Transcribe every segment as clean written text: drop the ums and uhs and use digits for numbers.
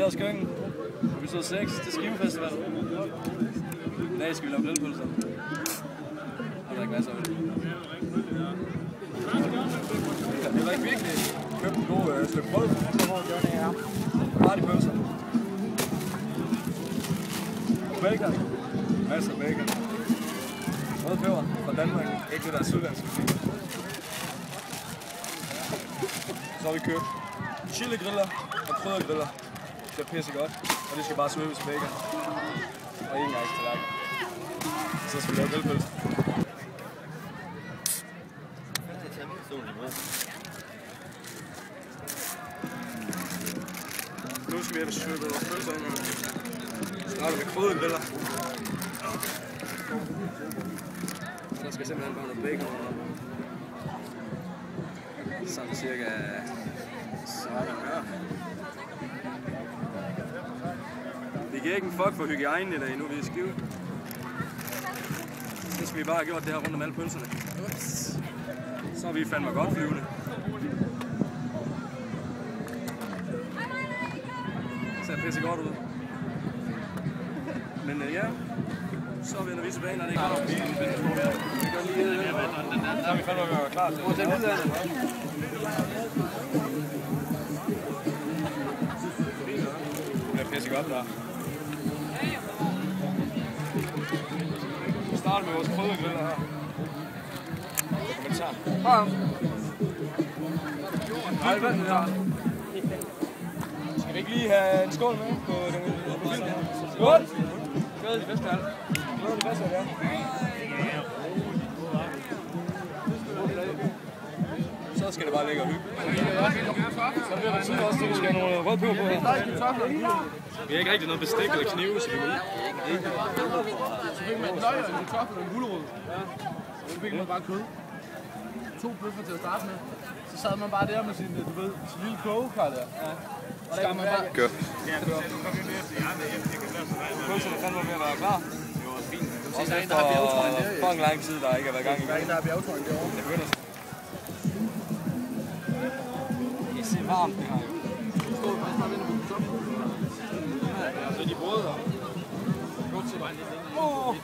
Glæders Køkken. Episode 6 til Skivefestival. I dag skal vi lave grillpølser. Og der er masser af det. Det var ikke virkelig købt en god stykke brød. Hvor gør det her? Partypølser. Bacon. Masser af bacon. Rød peber fra Danmark. Ikke det der sydlandske. Så har vi købt chili-griller og kryddergriller. Det er pisse godt, og det skal bare svøbes i bacon. Og en gang til tallerken. Så skal vi lave grillpølse. Nu skal vi have svøbet vores pølser ind. Så starter vi kryddergriller. Og der skal simpelthen bare noget bacon under. Sådan cirka sådan her. Vi giver ikke en fuck for hygiejnen i dag, nu vi er i Skive. Så skal vi bare have gjort det her rundt om alle pølserne. Så er vi fandme godt flyvende. Det ser pisse godt ud. Men ja, så vender vi tilbage, når det ikke er bilen. Vi gør lige det. Så er vi fandme ved at være klar til det. Det er pisse godt der. Vi starter med vores kryddergriller her. Dokumentar. Hej, hvad er det her? Skal vi ikke lige have en skål med på filmen? Skål! Skål i bedste halv. Skål i bedste halv, ja. Så skal det bare ligge og hygge. Så bliver det tid også, at vi skal have nogle rødpeber på her. Vi har ikke rigtig noget bestik eller knive, så vi må ikke. Så fik man en løg og en kartoffel og en gulerod. Så fik man bare kød. 2 bøffer til at starte med. Så sad man bare der med sin, du ved, sin lille kogekar der. Og der man bare... Gør. Pølserne fandme ved at være klar. Også efter fucking lang tid, der ikke har været gang i. Der er en, der er bjergtrøjen derovre. Det begynder. Det ser varmt, det her jo. Skål, man bare vender på kartoflen. Så de brød her. Godt til bare lidt længere.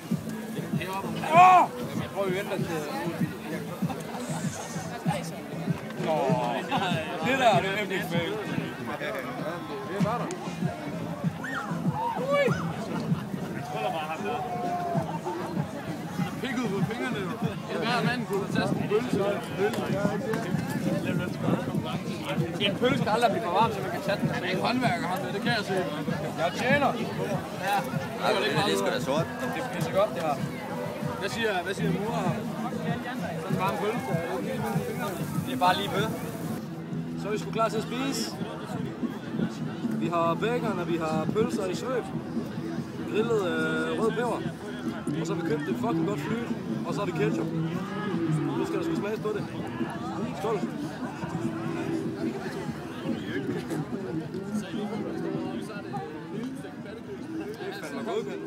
Jeg prøver, vi venter til... Det der, det er nemlig ikke fælt. Det er bare der. Pik ud på fingrene jo. Hver mand kunne tage sådan en pølse. En pølse skal aldrig blive for varm, så man kan tage den. Jeg er ikke håndværker, det kan jeg se. Jeg tjener. Ja. Det er sgu da sort. Det er pisse godt, det her. Hvad siger mor her? Sådan en varm pølse. Det er bare lige ved. Så er vi sgu klar til at spise. Vi har bacon, og vi har pølser i svøb. Grillet rød peber. Og så har vi købt det fucking godt flyt. Og så har vi ketchup. Nu skal der sgu smages på det. Skål. Det er fandme godkendt.